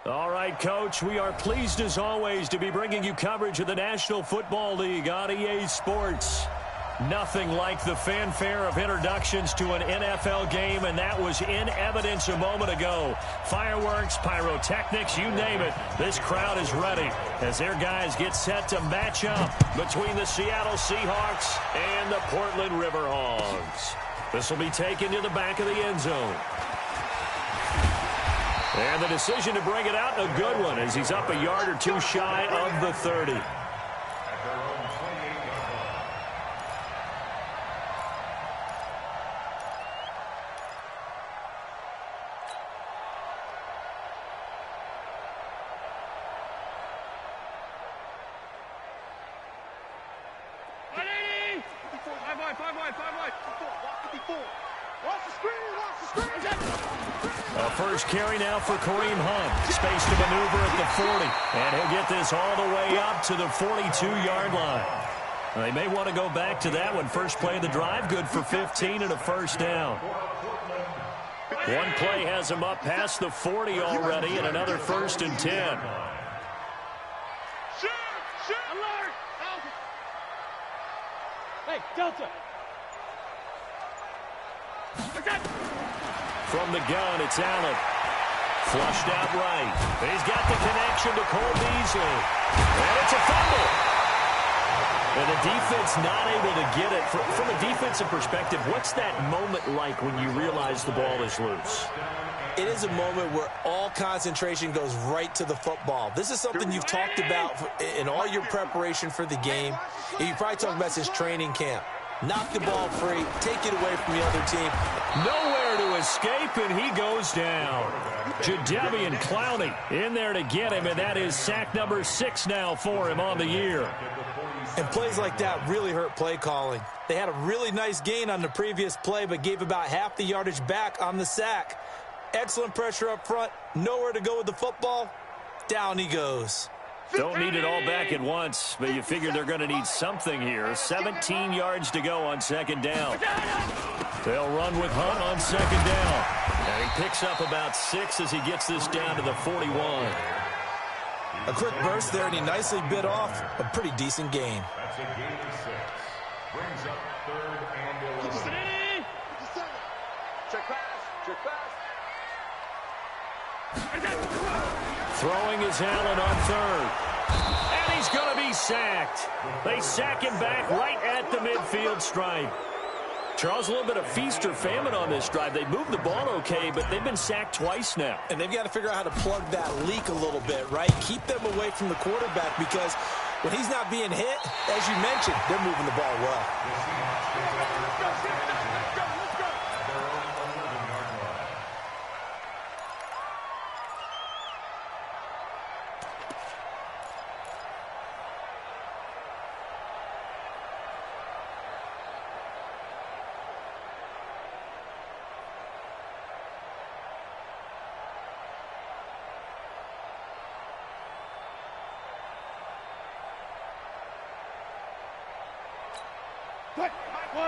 All right, Coach, we are pleased as always to be bringing you coverage of the National Football League on EA Sports. Nothing like the fanfare of introductions to an NFL game, and that was in evidence a moment ago. Fireworks, pyrotechnics, you name it. This crowd is ready as their guys get set to match up between the Seattle Seahawks and the Portland Riverhogs. This will be taken to the back of the end zone. And the decision to bring it out, a good one, as he's up a yard or two shy of the 30. First carry now for Kareem Hunt. Space to maneuver at the 40. And he'll get this all the way up to the 42-yard line. They may want to go back to that one. First play of the drive, good for 15 and a first down. One play has him up past the 40 already, and another 1st and 10. Alert! Hey, Delta! From the gun, it's Allen. Flushed out right. He's got the connection to Cole Beasley. And it's a fumble. And the defense not able to get it. From a defensive perspective, what's that moment like when you realize the ball is loose? It is a moment where all concentration goes right to the football. This is something you've talked about in all your preparation for the game. And you probably talked about since training camp. Knock the ball free, take it away from the other team. Nowhere to escape, and he goes down. Jadeveon Clowney in there to get him, and that is sack number 6 now for him on the year. And plays like that really hurt play calling. They had a really nice gain on the previous play, but gave about half the yardage back on the sack. Excellent pressure up front, nowhere to go with the football. Down he goes. Don't need it all back at once, but you figure they're going to need something here. 17 yards to go on 2nd down. They'll run with Hunt on 2nd down. And he picks up about 6 as he gets this down to the 41. A quick burst there, and he nicely bit off a pretty decent gain. That's a gain of 6. Brings up 3rd and 11. Check pass. Check pass. Throwing is Allen on 3rd. And he's going to be sacked. They sack him back right at the midfield stripe. Charles, a little bit of feast or famine on this drive. They moved the ball okay, but they've been sacked twice now. And they've got to figure out how to plug that leak a little bit, right? Keep them away from the quarterback, because when he's not being hit, as you mentioned, they're moving the ball well.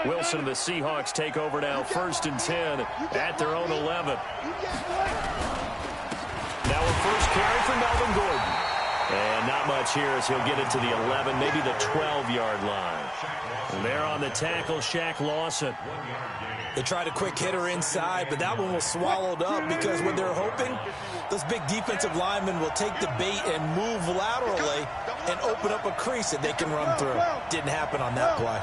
Wilson and the Seahawks take over now, 1st and 10 at their own 11. Now a first carry for Melvin Gordon. And not much here as he'll get it to the 11, maybe the 12-yard line. And there on the tackle, Shaq Lawson. They tried a quick hitter inside, but that one was swallowed up because what they're hoping, those big defensive linemen will take the bait and move laterally and open up a crease that they can run through. Didn't happen on that play.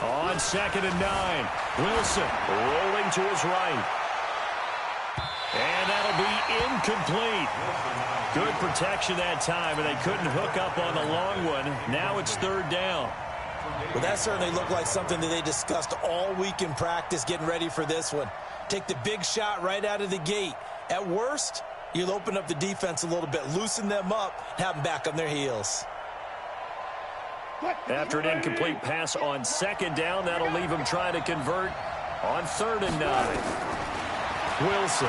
On 2nd and 9, Wilson rolling to his right. And that'll be incomplete. Good protection that time, and they couldn't hook up on the long one. Now it's 3rd down. Well, that certainly looked like something that they discussed all week in practice, getting ready for this one. Take the big shot right out of the gate. At worst, you'll open up the defense a little bit, loosen them up, have them back on their heels. After an incomplete pass on 2nd down, that'll leave him trying to convert on 3rd and 9. Wilson.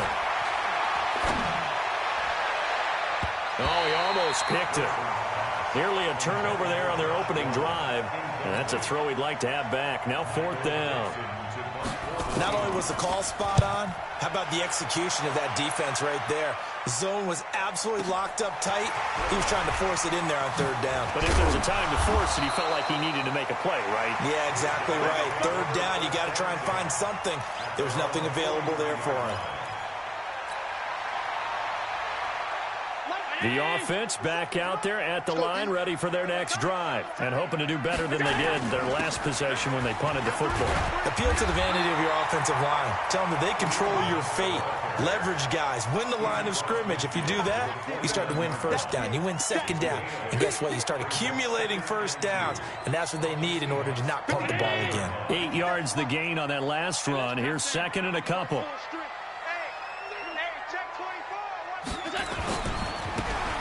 Oh, he almost picked it. Nearly a turnover there on their opening drive. And that's a throw he'd like to have back. Now 4th down. Not only was the call spot on, how about the execution of that defense right there? The zone was absolutely locked up tight. He was trying to force it in there on 3rd down. But if there's a time to force it, he felt like he needed to make a play, right? Yeah, exactly right. 3rd down, you got to try and find something. There's nothing available there for him. The offense back out there at the line, ready for their next drive, and hoping to do better than they did their last possession when they punted the football. Appeal to the vanity of your offensive line. Tell them that they control your fate. Leverage guys. Win the line of scrimmage. If you do that, you start to win 1st down. You win 2nd down. And guess what? You start accumulating 1st downs, and that's what they need in order to not pump the ball again. 8 yards the gain on that last run. Here's 2nd and a couple.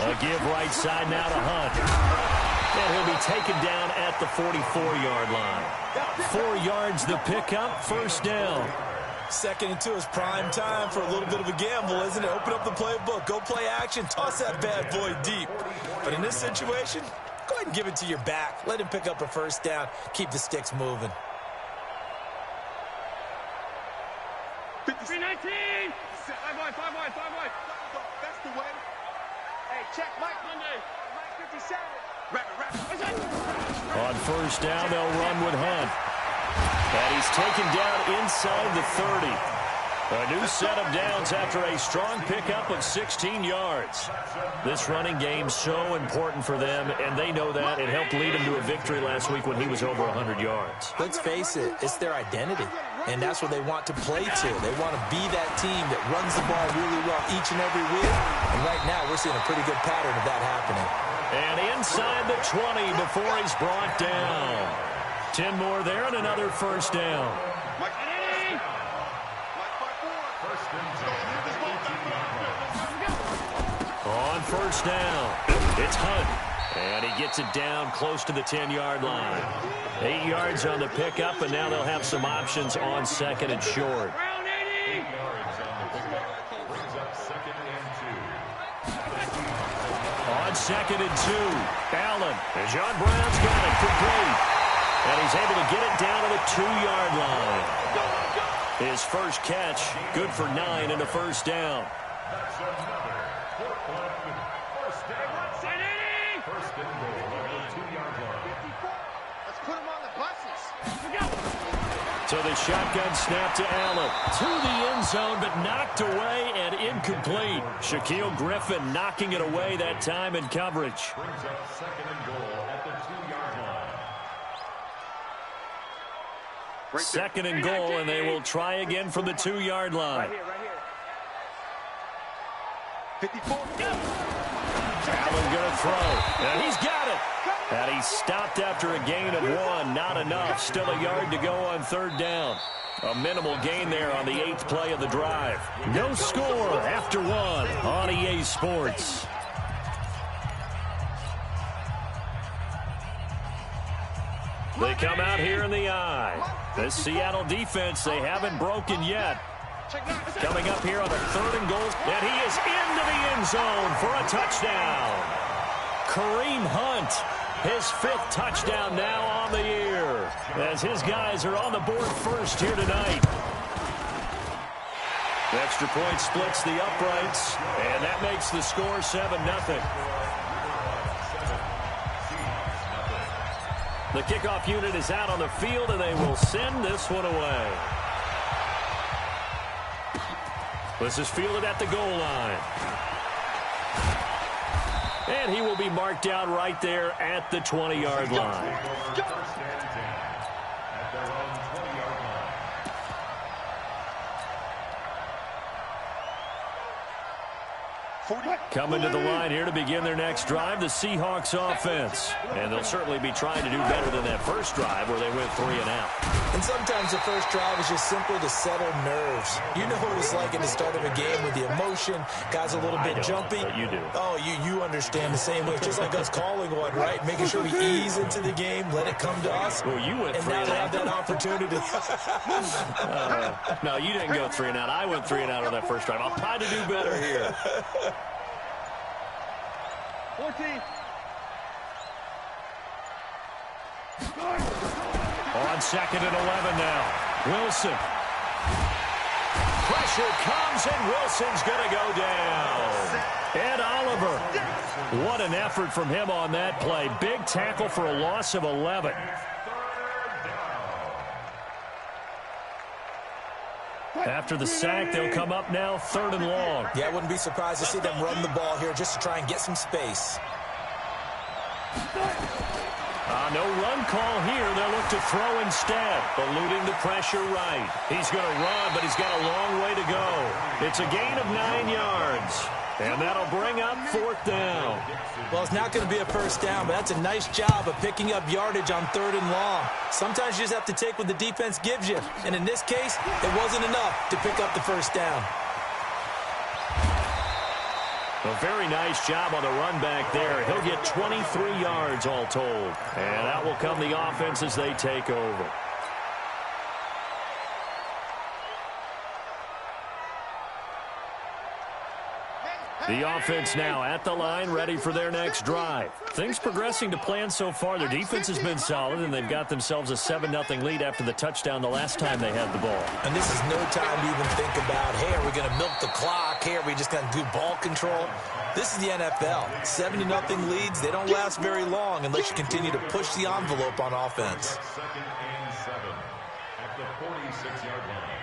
A give right side now to Hunt. And he'll be taken down at the 44-yard line. 4 yards the pickup, 1st down. 2nd and 2 is prime time for a little bit of a gamble, isn't it? Open up the playbook, go play action, toss that bad boy deep. But in this situation, go ahead and give it to your back. Let him pick up a 1st down. Keep the sticks moving. 319! 5 wide, 5 wide, 5 wide. That's the way. Hey, check Mike Monday. Mike 57. On 1st down, they'll run with Hunt. And he's taken down inside the 30. A new set of downs after a strong pickup of 16 yards. This running game so important for them, and they know that. It helped lead them to a victory last week when he was over 100 yards. Let's face it, it's their identity, and that's what they want to play to. They want to be that team that runs the ball really well each and every week, and right now we're seeing a pretty good pattern of that happening. And inside the 20 before he's brought down. 10 more there and another 1st down. On 1st down, it's Hunt, and he gets it down close to the 10-yard line. 8 yards on the pickup, and now they'll have some options on 2nd and short. On 2nd and 2, Allen, and John Brown's got it complete, and he's able to get it down to the 2-yard line. His first catch, good for 9 and a 1st down. So the shotgun snap to Allen. To the end zone, but knocked away and incomplete. Shaquille Griffin knocking it away that time in coverage. Brings up 2nd and goal at the 2-yard line. 2nd and goal, and they will try again from the 2-yard line. Right here. 54. Allen going to throw, and he's got it. And he stopped after a gain of 1. Not enough. Still a yard to go on 3rd down. A minimal gain there on the 8th play of the drive. No score after 1 on EA Sports. They come out here in the eye. This Seattle defense, they haven't broken yet. Coming up here on a 3rd and goal. And he is into the end zone for a touchdown. Kareem Hunt. His 5th touchdown now on the year, as his guys are on the board first here tonight. The extra point splits the uprights, and that makes the score 7-0. The kickoff unit is out on the field, and they will send this one away. This is fielded at the goal line. And he will be marked down right there at the 20-yard line. Coming to the line here to begin their next drive, the Seahawks offense. And they'll certainly be trying to do better than that first drive where they went 3 and out. And sometimes the first drive is just simply to settle nerves. You know what it's like at the start of a game with the emotion, guys a little bit jumpy. But you do. Oh, you understand the same way. Just like us calling one, right? Making sure we ease into the game, let it come to us. Well, you went 3 and now out. they have that opportunity. No, you didn't go 3 and out. I went 3 and out on that first drive. I'll try to do better here. 14. On 2nd and 11 now. Wilson. Pressure comes, and Wilson's going to go down. Ed Oliver. What an effort from him on that play. Big tackle for a loss of 11. After the sack, they'll come up now 3rd and long. Yeah, I wouldn't be surprised to see them run the ball here just to try and get some space. No run call here. They'll look to throw instead, eluding the pressure right. He's going to run, but he's got a long way to go. It's a gain of 9 yards, and that'll bring up 4th down. Well, it's not going to be a first down, but that's a nice job of picking up yardage on 3rd and long. Sometimes you just have to take what the defense gives you, and in this case, it wasn't enough to pick up the first down. A very nice job on the run back there. He'll get 23 yards all told. And that will come the offense as they take over. The offense now at the line, ready for their next drive. Things progressing to plan so far. Their defense has been solid, and they've got themselves a 7-0 lead after the touchdown the last time they had the ball. And this is no time to even think about, hey, are we going to milk the clock? Hey, are we just going to do ball control? This is the NFL. 7-0 leads, they don't last very long unless you continue to push the envelope on offense. 2nd and 7 at the 46-yard line.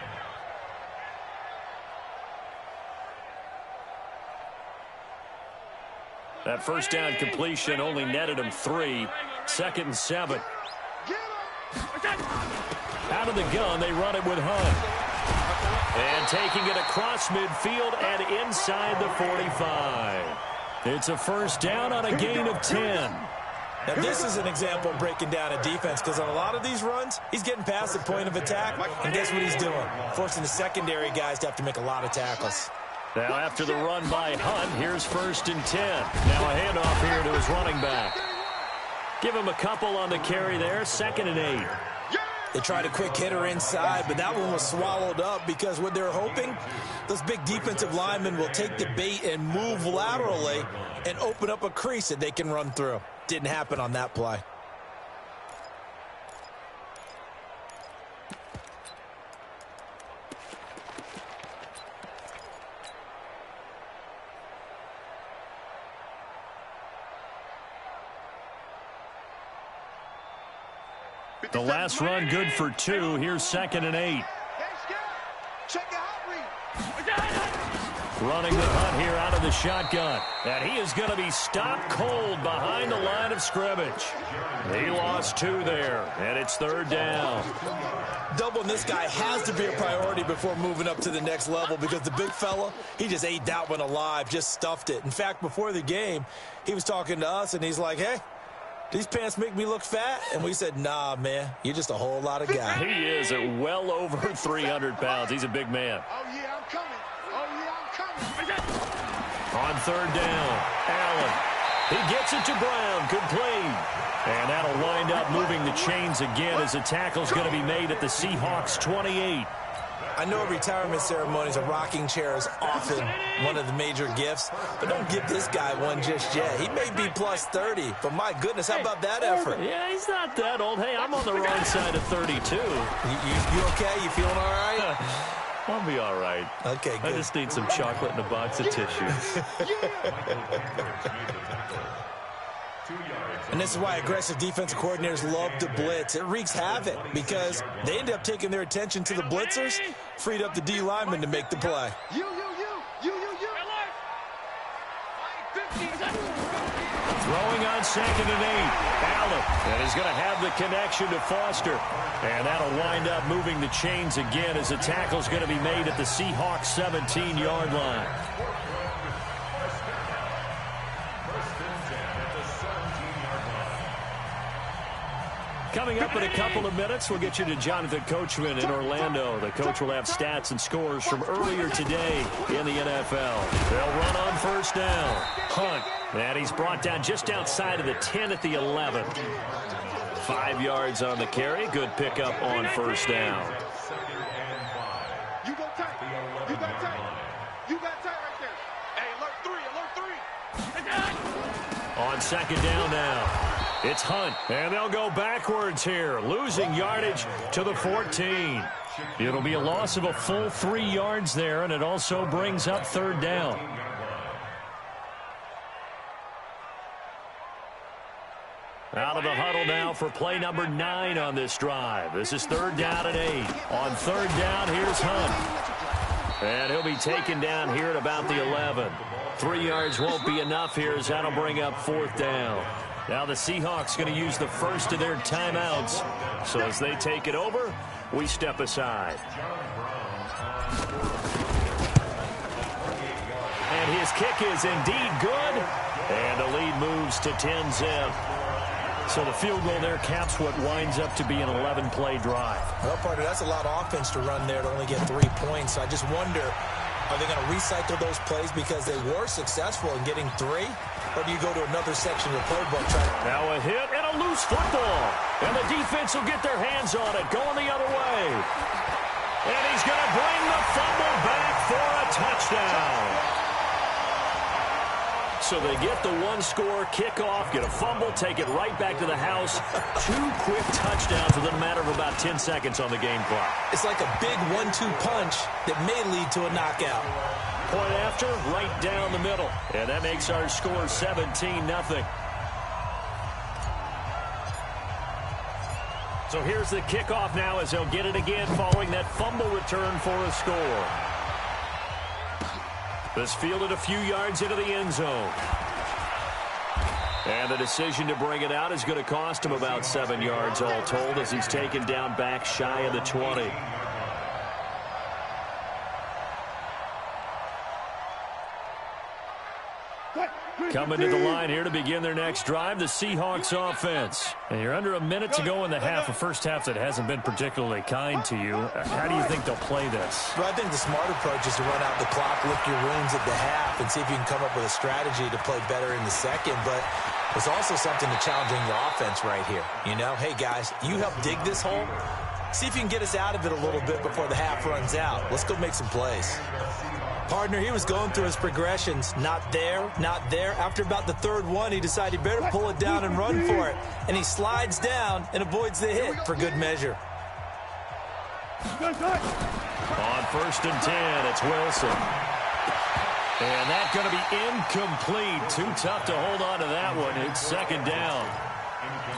That first down completion only netted him 3. 2nd and 7. Out of the gun, they run it with Hunt. And taking it across midfield and inside the 45. It's a first down on a gain of 10. Now, this is an example of breaking down a defense, because on a lot of these runs, he's getting past the point of attack, and guess what he's doing? Forcing the secondary guys to have to make a lot of tackles. Now, after the run by Hunt, here's 1st and 10. Now a handoff here to his running back. Give him a couple on the carry there. 2nd and 8. They tried a quick hitter inside, but that one was swallowed up because what they're hoping, those big defensive linemen will take the bait and move laterally and open up a crease that they can run through. Didn't happen on that play. The last run good for 2. Here's 2nd and 8. Running with Hunt here out of the shotgun. And he is going to be stopped cold behind the line of scrimmage. He lost 2 there, and it's 3rd down. Doubling this guy has to be a priority before moving up to the next level, because the big fella, he just ate that one alive, just stuffed it. In fact, before the game, he was talking to us, and he's like, hey, these pants make me look fat? And we said, nah, man, you're just a whole lot of guy. He is at well over 300 pounds. He's a big man. Oh, yeah, I'm coming. Oh, yeah, I'm coming. On 3rd down, Allen. He gets it to Brown, complete. And that'll wind up moving the chains again as a tackle's going to be made at the Seahawks 28. I know retirement ceremonies, a rocking chair is often one of the major gifts, but don't give this guy one just yet. He may be plus 30, but my goodness, how about that effort? Yeah, he's not that old. Hey, I'm on the wrong side of 32. You okay? You feeling all right? I'll be all right. Okay, good. I just need some chocolate and a box of tissues. And this is why aggressive defensive coordinators love to blitz. It wreaks havoc because they end up taking their attention to the blitzers, freed up the D lineman to make the play. You. Throwing on 2nd and 8. Allen. And he's going to have the connection to Foster. And that'll wind up moving the chains again as the tackle's going to be made at the Seahawks 17-yard line. Coming up in a couple of minutes, we'll get you to Jonathan Coachman in Orlando. The coach will have stats and scores from earlier today in the NFL. They'll run on 1st down. Hunt. And he's brought down just outside of the 10 at the 11. 5 yards on the carry. Good pickup on 1st down. You go tight. You got tight. You got tight right there. Hey, alert 3. On 2nd down now. It's Hunt, and they'll go backwards here, losing yardage to the 14. It'll be a loss of a full 3 yards there, and it also brings up third down. Out of the huddle now for play number 9 on this drive. This is third down and 8. On third down, here's Hunt. And he'll be taken down here at about the 11. 3 yards won't be enough here as that'll bring up fourth down. Now the Seahawks going to use the first of their timeouts. So as they take it over, we step aside. And his kick is indeed good. And the lead moves to 10-zip. So the field goal there caps what winds up to be an 11-play drive. Well, partner, that's a lot of offense to run there to only get 3 points. So I just wonder, are they going to recycle those plays because they were successful in getting 3? Or do you go to another section of the playbook? Now a hit and a loose football. And the defense will get their hands on it, going the other way. And he's going to bring the fumble back for a touchdown. So they get the 1-score kickoff, get a fumble, take it right back to the house. 2 quick touchdowns within a matter of about 10 seconds on the game clock. It's like a big 1-2 punch that may lead to a knockout. Point after, right down the middle. And that makes our score 17-0. So here's the kickoff now as they'll get it again following that fumble return for a score. This fielded a few yards into the end zone. And the decision to bring it out is going to cost him about 7 yards all told as he's taken down back shy of the 20. Coming to the line here to begin their next drive, the Seahawks offense. And you're under a minute to go in the half, a first half that hasn't been particularly kind to you. How do you think they'll play this? Well, I think the smart approach is to run out the clock, lick your wounds at the half, and see if you can come up with a strategy to play better in the second. But there's also something to challenging your offense right here. You know, hey, guys, you help dig this hole. See if you can get us out of it a little bit before the half runs out. Let's go make some plays. Partner, he was going through his progressions. Not there, not there. After about the third one, he decided he better pull it down and run for it. And he slides down and avoids the hit for good measure. On first and 10, it's Wilson. And that's going to be incomplete. Too tough to hold on to that one. It's second down.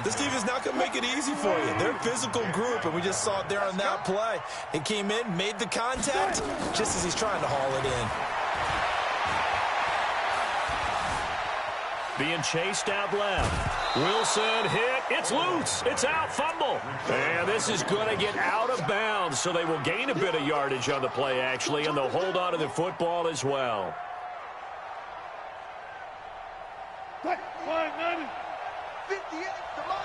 This team is not going to make it easy for you. They're a physical group, and we just saw it there on that play. He came in, made the contact, just as he's trying to haul it in. Being chased out left. Wilson hit. It's loose. It's out. Fumble. And this is going to get out of bounds, so they will gain a bit of yardage on the play, actually, and they'll hold on to the football as well. 58, come on.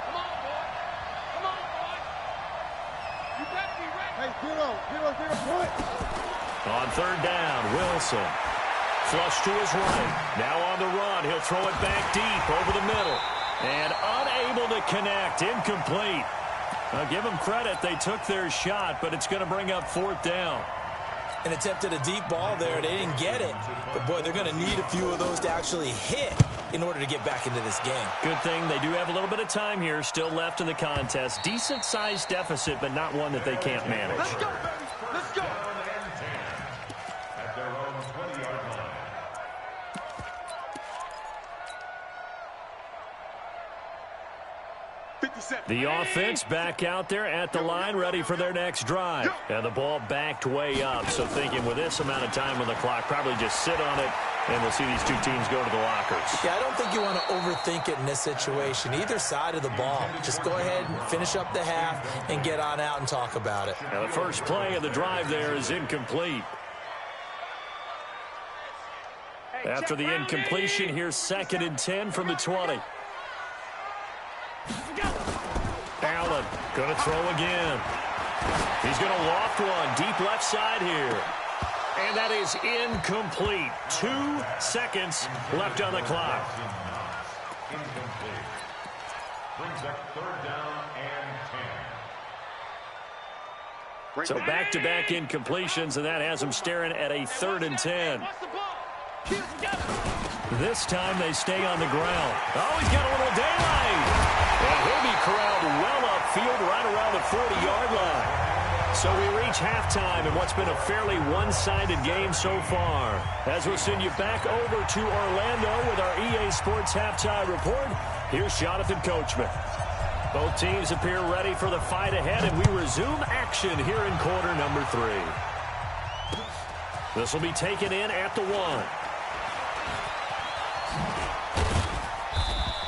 Come on, boy. Come on, boy. You better be ready. Hey, zero point. On third down, Wilson. Flush to his right. Now on the run. He'll throw it back deep over the middle. And unable to connect. Incomplete. Now, give them credit. They took their shot, but it's going to bring up fourth down. And attempted a deep ball there. They didn't get it. But, boy, they're going to need a few of those to actually hit in order to get back into this game. Good thing they do have a little bit of time here still left in the contest. Decent-sized deficit, but not one that they can't manage. Let's go, baby. Let's go. At their own 20-yard line. The offense back out there at the line, ready for their next drive. And the ball backed way up, so thinking with this amount of time on the clock, probably just sit on it, and we'll see these two teams go to the lockers. Yeah, I don't think you want to overthink it in this situation. Either side of the ball. Just go ahead and finish up the half and get on out and talk about it. Now the first play of the drive there is incomplete. After the incompletion, here's second and 10 from the 20. Allen going to throw again. He's going to loft one deep left side here. And that is incomplete. 2 seconds left on the clock. Incomplete. Brings up third down and 10. So back-to-back incompletions, and that has them staring at a 3rd and 10. This time they stay on the ground. Oh, he's got a little daylight. And he'll be corralled well upfield right around the 40-yard line. So we reach halftime in what's been a fairly one-sided game so far. As we'll send you back over to Orlando with our EA Sports Halftime Report, here's Jonathan Coachman. Both teams appear ready for the fight ahead, and we resume action here in quarter number 3. This will be taken in at the 1.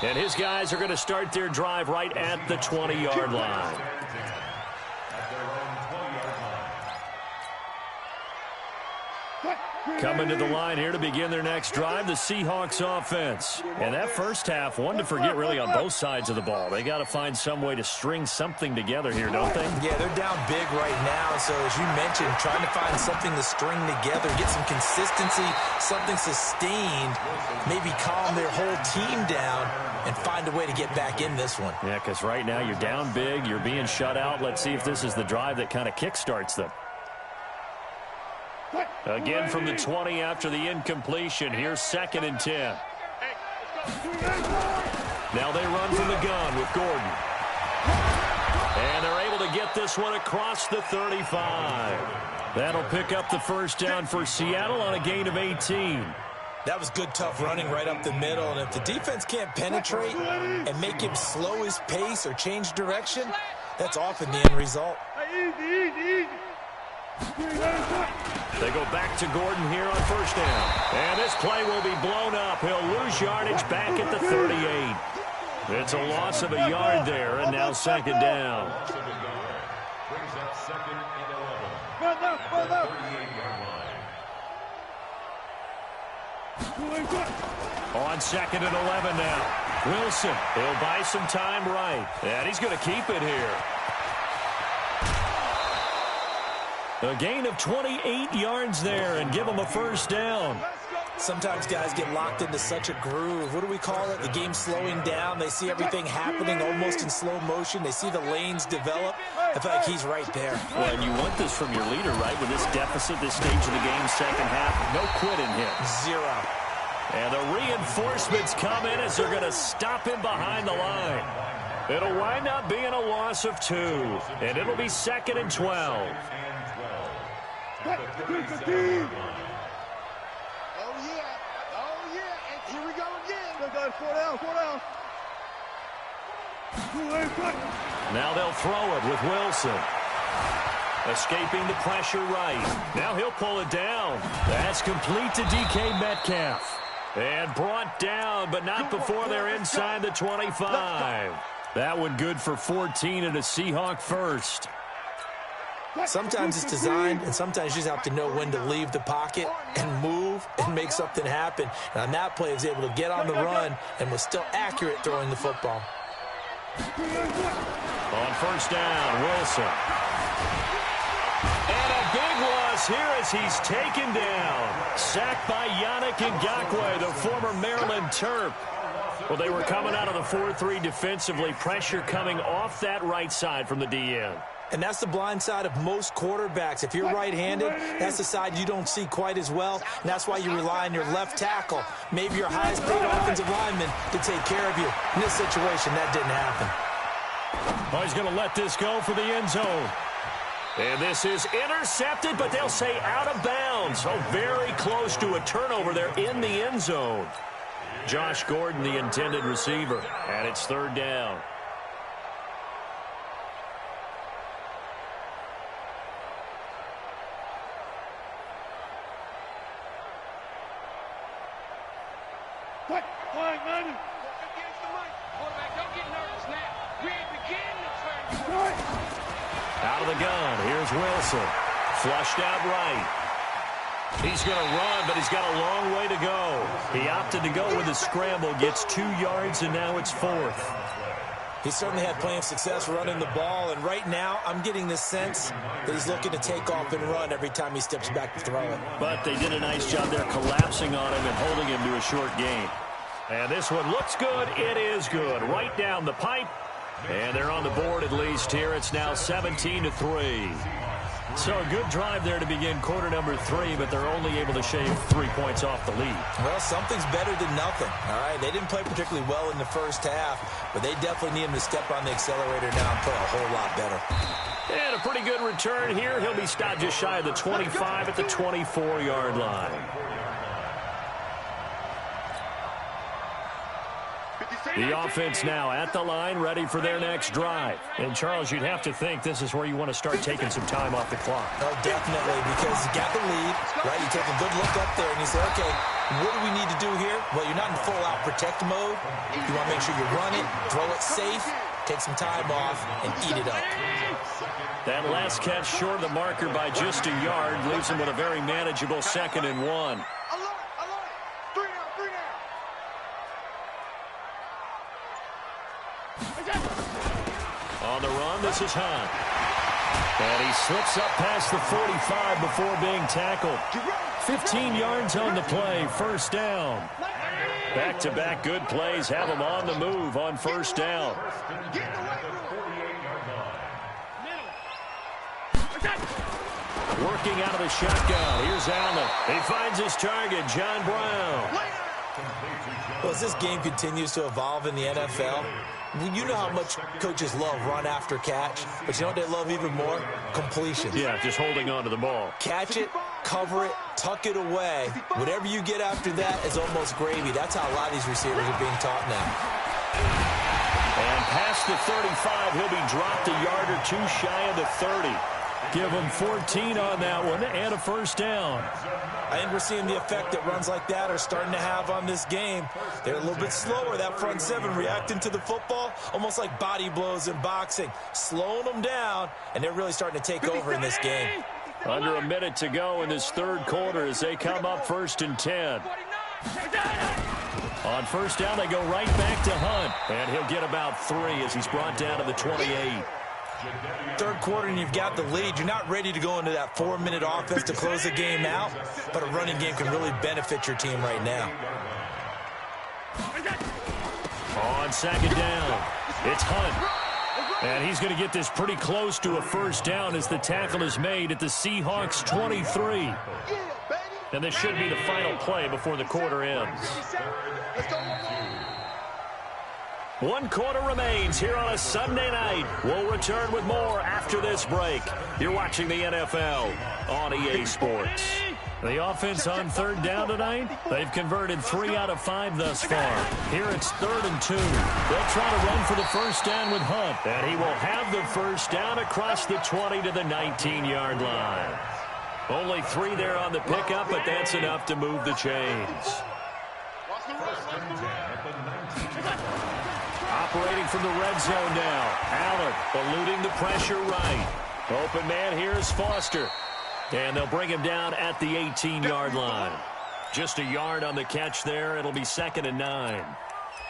And his guys are going to start their drive right at the 20-yard line. Coming to the line here to begin their next drive, the Seahawks offense. And that first half, one to forget really on both sides of the ball. They got to find some way to string something together here, don't they? Yeah, they're down big right now. So as you mentioned, trying to find something to string together, get some consistency, something sustained, maybe calm their whole team down and find a way to get back in this one. Yeah, because right now you're down big, you're being shut out. Let's see if this is the drive that kind of kickstarts them. Again from the 20 after the incompletion. Here's 2nd and 10. Now they run from the gun with Gordon. And they're able to get this one across the 35. That'll pick up the first down for Seattle on a gain of 18. That was good, tough running right up the middle. And if the defense can't penetrate and make him slow his pace or change direction, that's often the end result. They go back to Gordon here on first down. And this play will be blown up. He'll lose yardage back at the 38. It's a loss of a yard there, and now 2nd down. Brings up 2nd and 11. 38-yard line. On 2nd and 11 now. Wilson, he'll buy some time right. And he's going to keep it here. A gain of 28 yards there and give them a first down. Sometimes guys get locked into such a groove. What do we call it? The game's slowing down. They see everything happening almost in slow motion. They see the lanes develop. I feel like he's right there. Well, and you want this from your leader, right? With this deficit, this stage of the game, second half, no quitting him. 0. And the reinforcements come in as they're going to stop him behind the line. It'll wind up being a loss of 2. And it'll be 2nd and 12. Oh, yeah. Oh, yeah. And here we go again. Go, 4 down. Now they'll throw it with Wilson. Escaping the pressure right. Now he'll pull it down. That's complete to DK Metcalf. And brought down, but not before they're inside the 25. That one good for 14 and a Seahawk first. Sometimes it's designed, and sometimes you just have to know when to leave the pocket and move and make something happen. And on that play, he was able to get on the run and was still accurate throwing the football. On first down, Wilson. And a big loss here as he's taken down. Sacked by Yannick Ngakoue, the former Maryland Terp. Well, they were coming out of the 4-3 defensively. Pressure coming off that right side from the DN. And that's the blind side of most quarterbacks. If you're right-handed, that's the side you don't see quite as well. And that's why you rely on your left tackle, maybe your highest-paid offensive lineman, to take care of you. In this situation, that didn't happen. Oh, he's going to let this go for the end zone. And this is intercepted, but they'll say out of bounds. Oh, very close to a turnover there in the end zone. Josh Gordon, the intended receiver, and it's 3rd down. Out of the gun, here's Wilson. Flushed out right. He's going to run, but he's got a long way to go. He opted to go with a scramble, gets 2 yards, and now it's 4th. He certainly had plenty of success running the ball, and right now I'm getting the sense that he's looking to take off and run every time he steps back to throw it. But they did a nice job there collapsing on him and holding him to a short gain. And this one looks good. It is good. Right down the pipe. And they're on the board at least here. It's now 17-3. So a good drive there to begin quarter number 3, but they're only able to shave 3 points off the lead. Well, something's better than nothing. All right, they didn't play particularly well in the first half, but they definitely need him to step on the accelerator now and play a whole lot better. And a pretty good return here. He'll be stopped just shy of the 25 at the 24-yard line. The offense now at the line, ready for their next drive. And, Charles, you'd have to think this is where you want to start taking some time off the clock. Oh, definitely, because you got the lead, right? You take a good look up there, and you say, okay, what do we need to do here? Well, you're not in full-out protect mode. You want to make sure you run it, throw it safe, take some time off, and eat it up. That last catch short of the marker by just a yard leaves him with a very manageable 2nd and 1. On the run, this is Hunt. And he slips up past the 45 before being tackled. 15 yards on the play, first down. Back-to-back good plays have him on the move on first down. Working out of the shotgun. Here's Allen. He finds his target, John Brown. Well, as this game continues to evolve in the NFL, you know how much coaches love run after catch, but you know what they love even more? Completion. Yeah, just holding on to the ball. Catch it, cover it, tuck it away. Whatever you get after that is almost gravy. That's how a lot of these receivers are being taught now. And past the 35, he'll be dropped a yard or two shy of the 30. Give him 14 on that one and a first down. I think we're seeing the effect that runs like that are starting to have on this game. They're a little bit slower, that front seven, reacting to the football, almost like body blows in boxing, slowing them down, and they're really starting to take over in this game. Under a minute to go in this third quarter as they come up 1st and 10. On first down, they go right back to Hunt, and he'll get about 3 as he's brought down to the 28. Third quarter and you've got the lead. You're not ready to go into that 4-minute offense to close the game out, but a running game can really benefit your team right now. On 2nd down, it's Hunt. And he's going to get this pretty close to a first down as the tackle is made at the Seahawks 23. And this should be the final play before the quarter ends. 1 quarter remains here on a Sunday night. We'll return with more after this break. You're watching the NFL on EA Sports. The offense on 3rd down tonight, they've converted 3 out of 5 thus far. Here it's 3rd and 2. They'll try to run for the first down with Hunt, and he will have the first down across the 20 to the 19-yard line. Only 3 there on the pickup, but that's enough to move the chains. Operating from the red zone now. Allen eluding the pressure right. Open man here is Foster. And they'll bring him down at the 18-yard line. Just a yard on the catch there. It'll be 2nd and 9.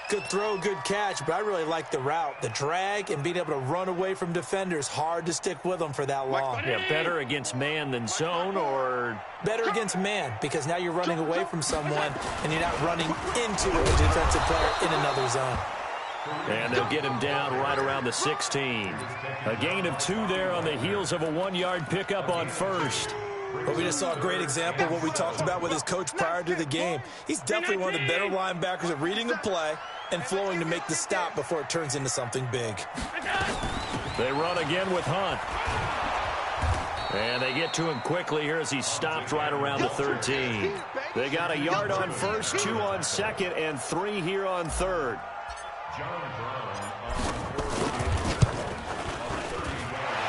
Good throw, good catch, but I really like the route. The drag and being able to run away from defenders. Hard to stick with them for that long. Yeah, better against man than zone, or? Better against man, because now you're running away from someone and you're not running into a defensive player in another zone. And they'll get him down right around the 16. A gain of 2 there on the heels of a 1-yard pickup on first. But we just saw a great example of what we talked about with his coach prior to the game. He's definitely one of the better linebackers at reading a play and flowing to make the stop before it turns into something big. They run again with Hunt. And they get to him quickly here as he's stopped right around the 13. They got a yard on first, 2 on 2nd, and 3 here on 3rd.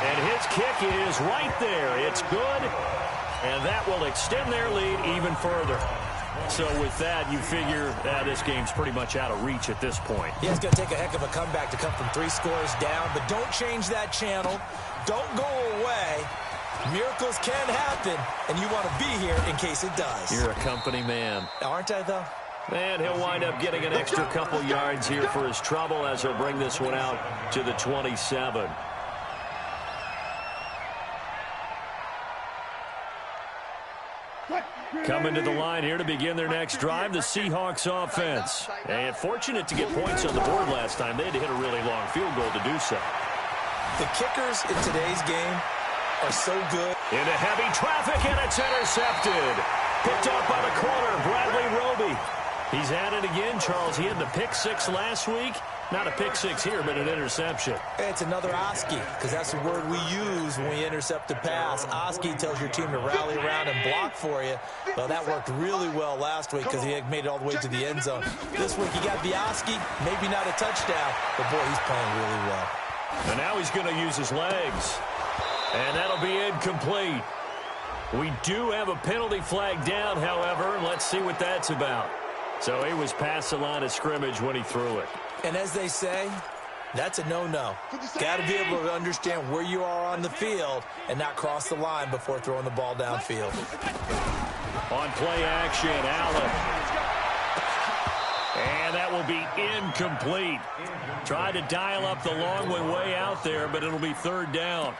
And his kick is right there. It's good, and that will extend their lead even further. So with that, you figure this game's pretty much out of reach at this point. Yeah, it's going to take a heck of a comeback to come from 3 scores down, but don't change that channel. Don't go away. Miracles can happen, and you want to be here in case it does. You're a company man. Aren't I, though? And he'll wind up getting an extra couple yards here for his trouble as he'll bring this one out to the 27. Coming to the line here to begin their next drive, the Seahawks offense. And fortunate to get points on the board last time. They had to hit a really long field goal to do so. The kickers in today's game are so good. Into heavy traffic, and it's intercepted. Picked up by the corner, Bradley Roby. He's at it again, Charles. He had the pick six last week. Not a pick six here, but an interception. It's another Oski, because that's the word we use when we intercept a pass. Oski tells your team to rally around and block for you. Well, that worked really well last week because he had made it all the way to the end zone. This week he got the Oski, maybe not a touchdown, but boy, he's playing really well. And now he's going to use his legs. And that'll be incomplete. We do have a penalty flag down, however. Let's see what that's about. So he was past the line of scrimmage when he threw it. And as they say, that's a no-no. Got to be able to understand where you are on the field and not cross the line before throwing the ball downfield. On play action, Allen. And that will be incomplete. Tried to dial up the long one way out there, but it'll be third down.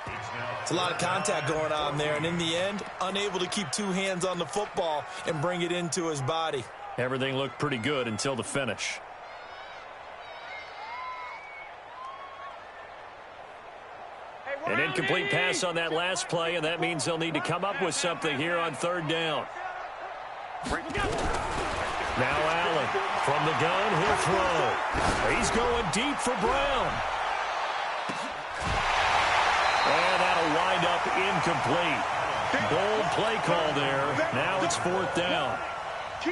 It's a lot of contact going on there, and in the end, unable to keep two hands on the football and bring it into his body. Everything looked pretty good until the finish. An incomplete pass on that last play, and that means they'll need to come up with something here on third down. Now Allen from the gun, he'll throw. He's going deep for Brown. And that'll wind up incomplete. Bold play call there. Now it's fourth down.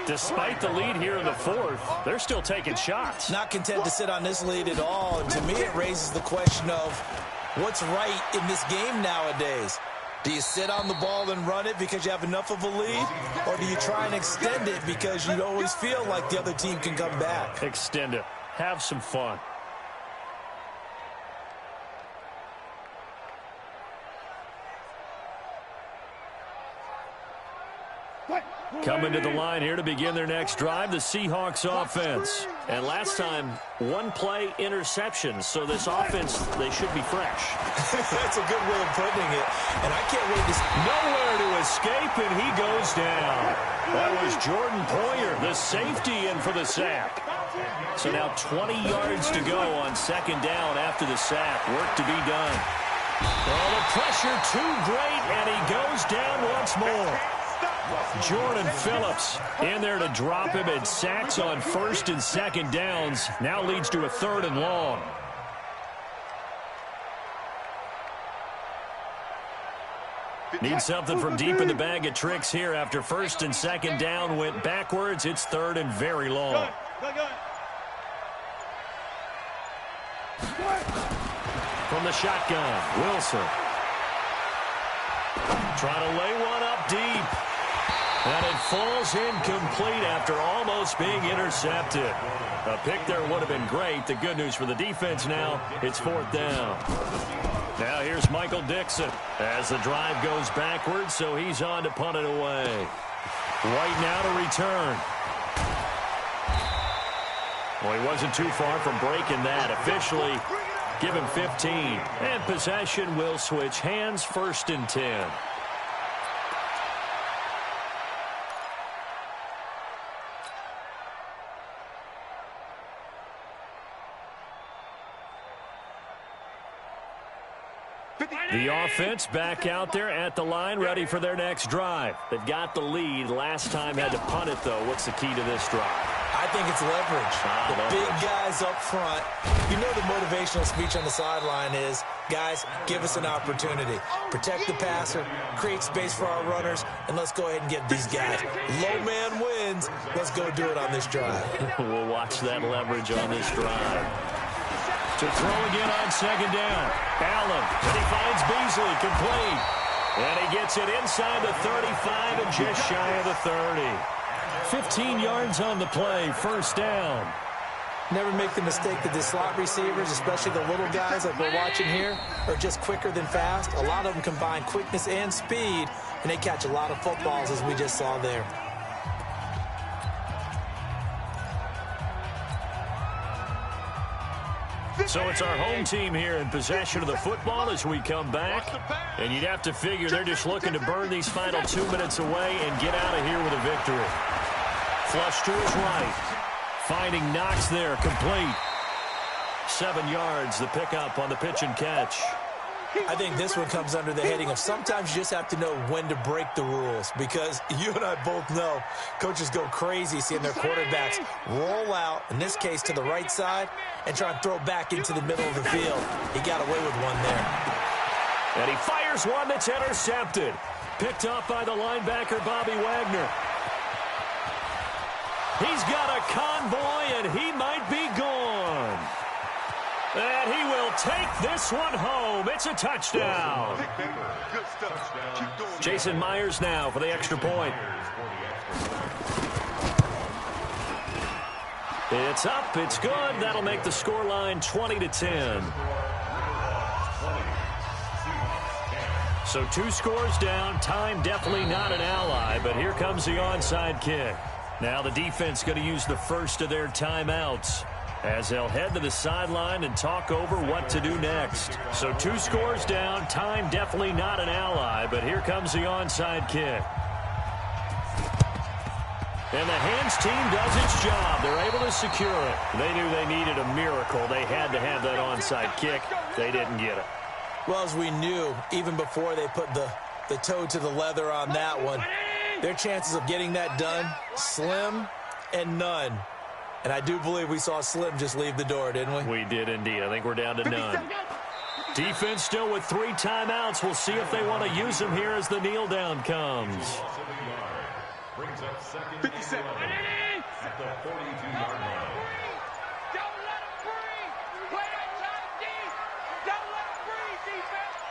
Despite the lead here in the fourth, they're still taking shots. Not content to sit on this lead at all, and to me it raises the question of what's right in this game nowadays. Do you sit on the ball and run it because you have enough of a lead, or do you try and extend it because you always feel like the other team can come back? Extend it. Have some fun. Coming to the line here to begin their next drive, the Seahawks offense. And last time, one play interception. So this offense, they should be fresh. That's a good way of putting it. And I can't wait to see. Nowhere to escape, and he goes down. That was Jordan Poyer, the safety, in for the sack. So now 20 yards to go on second down after the sack. Work to be done. Well, the pressure too great, and he goes down once more. Jordan Phillips in there to drop him, and sacks on first and second downs. Now leads to a third and long. Need something from deep in the bag of tricks here. After first and second down went backwards, it's third and very long. From the shotgun, Wilson. Trying to lay one up deep. And it falls incomplete after almost being intercepted. A pick there would have been great. The good news for the defense now, it's fourth down. Now here's Michael Dixon as the drive goes backwards, so he's on to punt it away. White now to return. Well, he wasn't too far from breaking that. Officially, give him 15. And possession will switch hands, first and 10. The offense back out there at the line, ready for their next drive. They've got the lead. Last time had to punt it, though. What's the key to this drive? I think it's leverage. The big guys up front. You know the motivational speech on the sideline is, guys, give us an opportunity. Protect the passer, create space for our runners, and let's go ahead and get these guys. Low man wins. Let's go do it on this drive. We'll watch that leverage on this drive. To throw again on second down. Allen, and he finds Beasley, complete. And he gets it inside the 35 and just shy of the 30. 15 yards on the play, first down. Never make the mistake that the slot receivers, especially the little guys like we're watching here, are just quicker than fast. A lot of them combine quickness and speed, and they catch a lot of footballs, as we just saw there. So it's our home team here in possession of the football as we come back. And you'd have to figure they're just looking to burn these final 2 minutes away and get out of here with a victory. Flush to his right. Finding Knox there, complete. 7 yards, the pickup on the pitch and catch. I think this one comes under the heading of sometimes you just have to know when to break the rules, because you and I both know coaches go crazy seeing their quarterbacks roll out, in this case to the right side, and try and throw back into the middle of the field. He got away with one there. And he fires one that's intercepted. Picked off by the linebacker, Bobby Wagner. He's got a convoy, and he might be gone. And he will take this one home. It's a touchdown. Good stuff. Keep doing that. Jason Myers now for the extra point. It's up. It's good. That'll make the scoreline 20-10. So 2 scores down. Time definitely not an ally, but here comes the onside kick. Now the defense going to use the first of their timeouts as they'll head to the sideline and talk over what to do next. So 2 scores down. Time definitely not an ally, but here comes the onside kick. And the hands team does its job. They're able to secure it. They knew they needed a miracle. They had to have that onside kick. They didn't get it. Well, as we knew, even before they put the toe to the leather on that one, their chances of getting that done, slim and none. And I do believe we saw Slim just leave the door, didn't we? We did indeed. I think we're down to none. Defense still with 3 timeouts. We'll see if they want to use them here as the kneel down comes. 57. At the 42-yard line. Don't let him breathe. Play that time deep. Don't let him breathe, defense.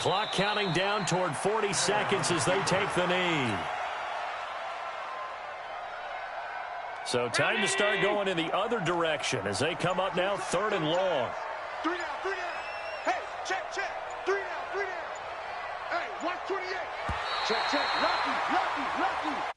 Clock counting down toward 40 seconds as they take the knee. So time to start going in the other direction as they come up now 3rd and long. 3 down, 3 down. Hey, check. 3 down, 3 down. Hey, watch 28. Check. Lucky.